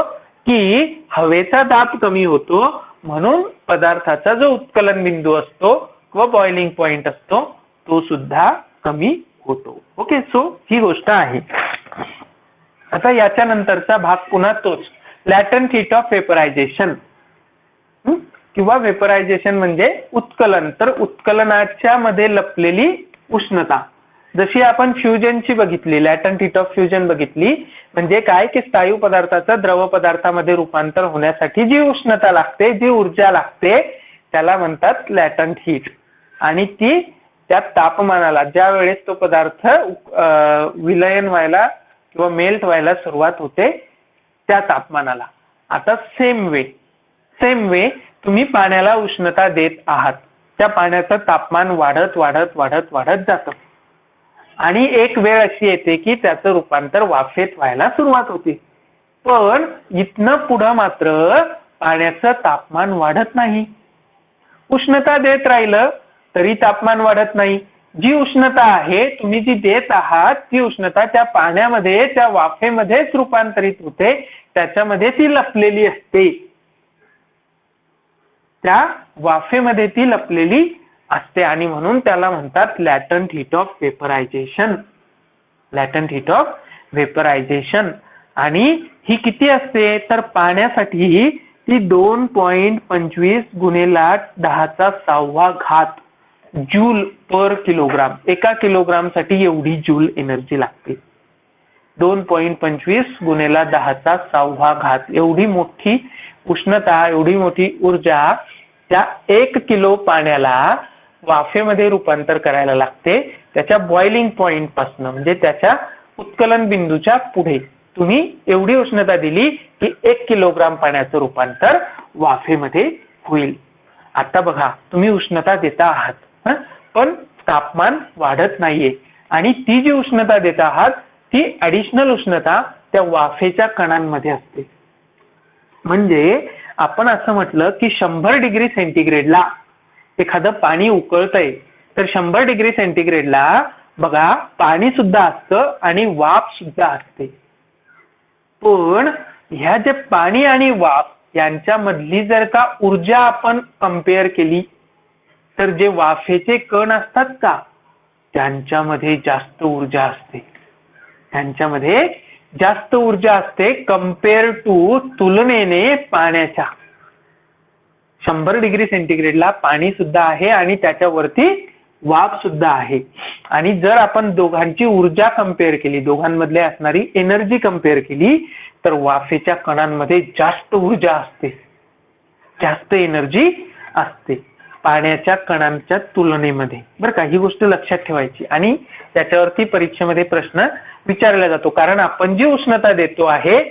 की हवेचा दाब कमी होतो, म्हणून पदार्थाचा जो उत्कलन बिंदू असतो किंवा बॉइलिंग पॉइंट असतो तो सुद्धा कमी होतो. ओके, सो ही गोष्ट आहे. आता याच्या नंतरचा भाग पुन्हा तोच, लॅटंट हीट ऑफ वेपरायझेशन किंवा वेपरायझेशन म्हणजे उत्कलन. तर उत्कलनाच्या मध्ये लपलेली उष्णता, जशी आपण फ्युजनची बघितली, लॅटंट हीट ऑफ फ्युजन बघितली, म्हणजे काय की स्थायू पदार्थाचं द्रव पदार्थामध्ये रूपांतर होण्यासाठी जी उष्णता लागते, जी ऊर्जा लागते, त्याला म्हणतात लॅटंट हीट. आणि ती त्या तापमानाला, ज्या वेळेस तो पदार्थ विलयन व्हायला किंवा मेल्ट व्हायला सुरुवात होते त्या तापमानाला. आता सेम वे तुम्ही पाण्याला उष्णता देत आहात, त्या पाण्याचं तापमान वाढत वाढत वाढत वाढत जातं आणि एक वेळ अशी येते की त्याचं रूपांतर वाफेत व्हायला सुरुवात होते. पण इथनं पुढं मात्र पाण्याचं तापमान वाढत नाही. उष्णता देत राहिलं तरी तापमान वाढत नाही. जी उष्णता आहे तुम्ही जी देत आहात ती उष्णता त्या पाण्यामध्ये, त्या वाफेमध्येच रूपांतरित होते, त्याच्यामध्ये ती लपलेली असते, त्या वाफेमध्ये ती लपलेली असते आणि म्हणून त्याला म्हणतात latent heat of vaporisation. Latent heat of vaporisation. आणि ही किती असते तर पाण्यासाठी ती 2.25 × 10⁻⁶ जूल पर किलोग्राम. एका किलोग्राम साठी एवढी जूल एनर्जी लागते. 2.25 × 10⁻⁶ एवढी मोठी उष्णता, एवढी मोठी ऊर्जा त्या 1 किलो पाण्याला वाफेमध्ये रूपांतर करायला लागते. त्याच्या बॉइलिंग पॉइंट पासून, म्हणजे त्याच्या उत्कलन बिंदूच्या पुढे तुम्ही एवढी उष्णता दिली की 1 किलोग्राम पाण्याचं रूपांतर वाफेमध्ये होईल. आता बघा, तुम्ही उष्णता देता आहात पण तापमान वाढत नाहीये आणि ती जी उष्णता देता आहात ती ऍडिशनल उष्णता त्या वाफेच्या कणांमध्ये असते. म्हणजे आपण असं म्हटलं की 100 डिग्री सेंटीग्रेडला एखादं पाणी उकळतंय, तर 100 डिग्री सेंटीग्रेडला बघा पाणी सुद्धा असतं आणि वाफ सुद्धा असते. पण ह्या जे पाणी आणि वाफ यांच्यामधली जर का ऊर्जा आपण कंपेअर केली तर जे वाफेचे कण असतात का, त्यांच्यामध्ये जास्त ऊर्जा असते. त्यांच्यामध्ये जास्त ऊर्जा असते कंपेअर टू, तुलनेने पाण्याच्या. 100 डिग्री सेंटीग्रेडला पाणी सुद्धा आहे आणि त्याच्यावरती वाफ सुद्धा आहे. आणि जर आपण दोघांची ऊर्जा कंपेअर केली, दोघांमधले असणारी एनर्जी कंपेअर केली, तर वाफेच्या कणांमध्ये जास्त ऊर्जा असते. जास्त एनर्जी असते पाण्याच्या कणांच्या तुलनेमध्ये, बरं का. ही गोष्ट लक्षात ठेवायची आणि त्याच्यावरती परीक्षेमध्ये प्रश्न विचारला जातो. कारण आपण जी उष्णता देतो आहे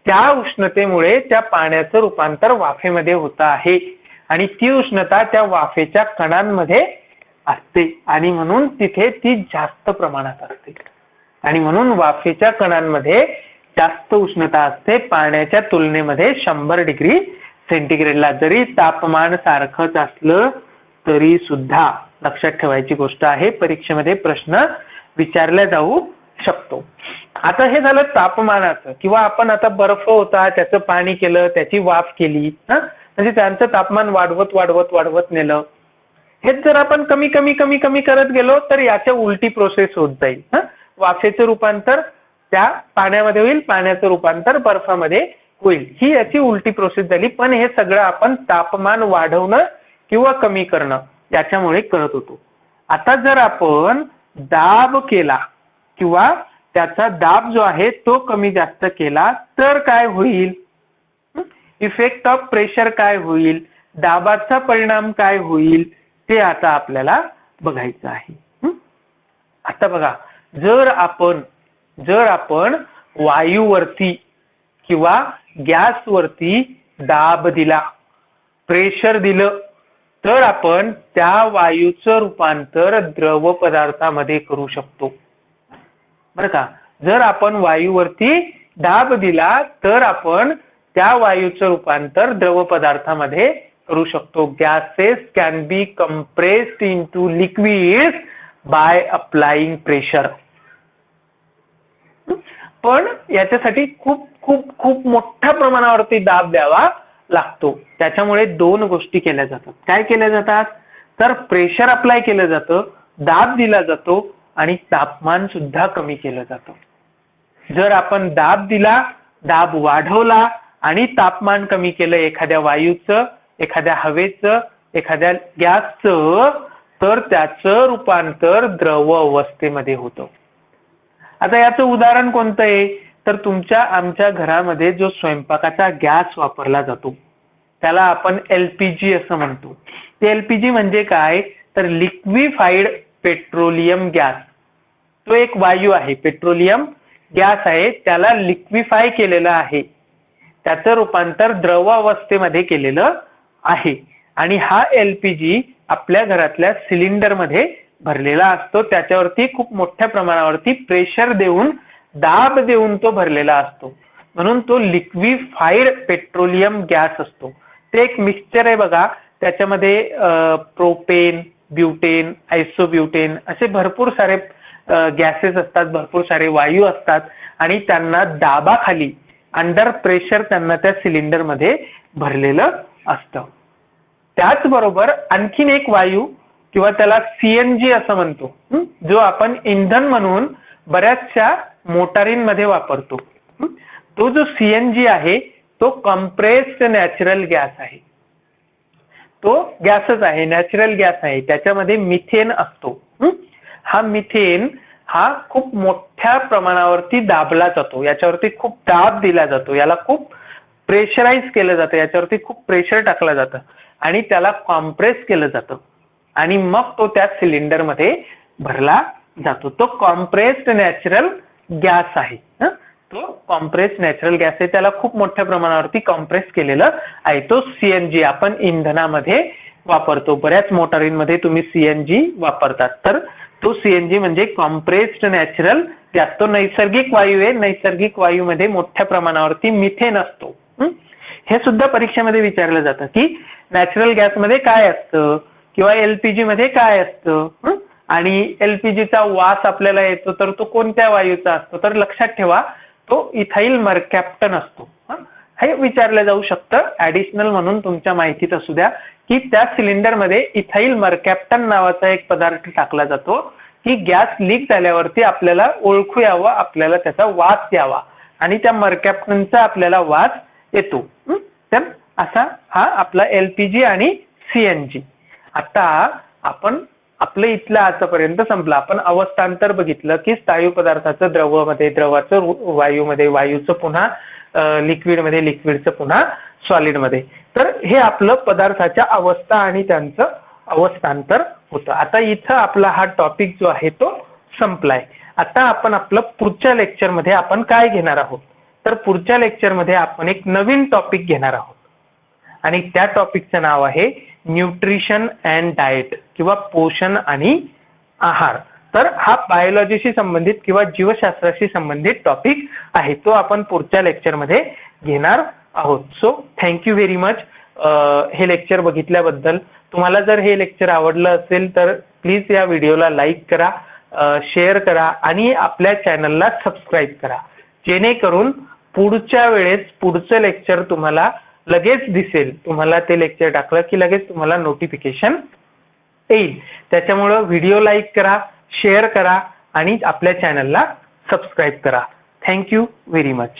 त्या उष्णतेमुळे त्या पाण्याचं रूपांतर वाफेमध्ये होत आहे आणि ती उष्णता त्या वाफेच्या कणांमध्ये असते आणि म्हणून तिथे ती जास्त प्रमाणात असते आणि म्हणून वाफेच्या कणांमध्ये जास्त उष्णता असते पाण्याच्या तुलनेमध्ये 100 डिग्री सेंटीग्रेडला. जरी तापमान सारखंच असलं तरी सुद्धा लक्षात ठेवायची गोष्ट आहे, परीक्षेमध्ये प्रश्न विचारला जाऊ शकतो. आता हे झालं तापमानाचं, किंवा आपण आता बर्फ होता त्याचं पाणी केलं, त्याची वाफ केली, म्हणजे त्यांचं तापमान वाढवत वाढवत वाढवत नेलं. हेच जर आपण कमी कमी कमी कमी करत गेलो तर याच्या उलटी प्रोसेस होत जाईल. वाफेचं रूपांतर त्या पाण्यामध्ये होईल, पाण्याचं रूपांतर बर्फामध्ये होईल. ही याची उलटी प्रोसेस झाली. पण हे सगळं आपण तापमान वाढवणं किंवा कमी करणं याच्यामुळे करत होतो. आता जर आपण दाब केला किंवा त्याचा दाब जो आहे तो कमी जास्त केला तर काय होईल, इफेक्ट ऑफ प्रेशर काय होईल, दाबाचा परिणाम काय होईल ते आता आपल्याला बघायचं आहे. आता बघा, जर आपण वायूवरती किंवा गॅसवरती दाब दिला, प्रेशर दिलं, तर आपण त्या वायूचं रूपांतर द्रव पदार्थामध्ये करू शकतो, बरं का. जर आपण वायूवरती दाब दिला तर आपण त्या वायूचं रूपांतर द्रव पदार्थामध्ये करू शकतो. Gases can be compressed into liquids by applying pressure. पण याच्यासाठी खूप खूप खूप मोठ्या प्रमाणावरती दाब द्यावा लागतो. त्याच्यामुळे 2 गोष्टी केल्या जातात. काय केल्या जातात, तर प्रेशर अप्लाय केलं जातं, दाब दिला जातो आणि तापमान सुद्धा कमी केलं जातं. जर आपण दाब दिला, दाब वाढवला आणि तापमान कमी केलं एखाद्या वायूचं, एखाद्या हवेचं, एखाद्या गॅसचं, तर त्याचं रूपांतर द्रव अवस्थेमध्ये होतं. आता याचं उदाहरण कोणतं आहे, तर तुमच्या आमच्या घरामध्ये जो स्वयंपाकाचा गॅस वापरला जातो त्याला आपण LPG असं म्हणतो. ते LPG म्हणजे काय, तर लिक्विफाईड पेट्रोलियम गॅस. तो एक वायू आहे, पेट्रोलियम गॅस आहे, त्याला लिक्विफाय केलेलं आहे, त्याचं रूपांतर द्रव अवस्थेमध्ये केलेलं आहे आणि हा LPG आपल्या घरातल्या सिलेंडरमध्ये भरलेला असतो. त्याच्यावरती खूप मोठ्या प्रमाणावरती प्रेशर देऊन, दाब देऊन तो भरलेला असतो, म्हणून तो लिक्विफाईड पेट्रोलियम गॅस असतो. ते एक मिक्सचर आहे बघा, त्याच्यामध्ये प्रोपेन, ब्युटेन, आयसोब्युटेन असे भरपूर सारे गॅसेस असतात, भरपूर सारे वायू असतात आणि त्यांना दाबाखाली अंडर प्रेशर त्यांना त्या सिलेंडरमध्ये भरलेलं असतं. त्याचबरोबर आणखीन एक वायू किंवा त्याला CNG असं म्हणतो, जो आपण इंधन म्हणून बऱ्याचशा मोटारींमध्ये वापरतो. तो जो CNG आहे तो कंप्रेस्ड नॅचरल गॅस आहे. तो गॅसच आहे, नॅचरल गॅस आहे, त्याच्यामध्ये मिथेन असतो. हा मिथेन हा खूप मोठ्या प्रमाणावरती दाबला जातो, याच्यावरती खूप दाब दिला जातो, याला खूप प्रेशराईज केलं जातं, याच्यावरती खूप प्रेशर टाकलं जातं आणि त्याला कॉम्प्रेस केलं जातं आणि मग तो त्या सिलेंडरमध्ये भरला जातो. तो कॉम्प्रेस्ड नॅचरल गॅस आहे. तो कॉम्प्रेस्ड नॅचरल गॅस आहे, त्याला खूप मोठ्या प्रमाणावरती कॉम्प्रेस केलेलं आहे. तो CNG आपण इंधनामध्ये वापरतो, बऱ्याच मोटारींमध्ये तुम्ही CNG वापरतात. तर तो CNG म्हणजे कॉम्प्रेस्ड नॅचरल गॅस. तो नैसर्गिक वायू आहे, नैसर्गिक वायूमध्ये मोठ्या प्रमाणावरती मिथेन असतो. हे सुद्धा परीक्षेमध्ये विचारलं जातं की नॅचरल गॅसमध्ये काय असतं किंवा LPG मध्ये काय असतं आणि LPGचा वास आपल्याला येतो तर तो कोणत्या वायूचा असतो, तर लक्षात ठेवा तो इथाइल मर्कॅप्टन असतो. हे विचारलं जाऊ शकतं ऍडिशनल म्हणून तुमच्या माहितीत असू द्या की त्या सिलेंडरमध्ये इथाइल मर्कॅप्टन नावाचा एक पदार्थ टाकला जातो की गॅस लीक झाल्यावरती आपल्याला ओळखू यावं, आपल्याला त्याचा वास यावा आणि त्या मर्कॅप्टनचा आपल्याला वास येतो. तर असा हा आपला LPG आणि CNG. आता आपण आपलं इथलं आतापर्यंत संपलं. आपण अवस्थांतर बघितलं की स्थायू पदार्थाचं द्रवमध्ये, द्रवाचं वायूमध्ये, वायूचं पुन्हा लिक्विडमध्ये, लिक्विडचं पुन्हा सॉलिडमध्ये. तर हे आपलं पदार्थाच्या अवस्था आणि त्यांचं अवस्थांतर होतं. आता इथं आपला हा टॉपिक जो आहे तो संपलाय. आता आपण आपलं पुढच्या लेक्चरमध्ये आपण काय घेणार आहोत, तर पुढच्या लेक्चरमध्ये आपण एक नवीन टॉपिक घेणार आहोत आणि त्या टॉपिकचं नाव आहे न्यूट्रिशन अँड डाएट किंवा पोषण आणि आहार. तर हा बायोलॉजीशी संबंधित किंवा जीवशास्त्राशी संबंधित टॉपिक आहे, तो आपण पुढच्या लेक्चरमध्ये घेणार आहोत. सो थँक्यू व्हेरी मच हे लेक्चर बघितल्याबद्दल. तुम्हाला जर हे लेक्चर आवडलं असेल तर प्लीज या व्हिडिओला लाईक करा, शेअर करा आणि आपल्या चॅनलला सबस्क्राईब करा, जेणेकरून पुढच्या वेळेस पुढचं लेक्चर तुम्हाला लगेच दिसेल. तुम्हाला ते लेक्चर टाकलं की लगेच तुम्हाला नोटिफिकेशन येईल. त्याच्यामुळं व्हिडिओ लाईक करा, शेअर करा आणि आपल्या चॅनलला सबस्क्राईब करा. Thank you very much.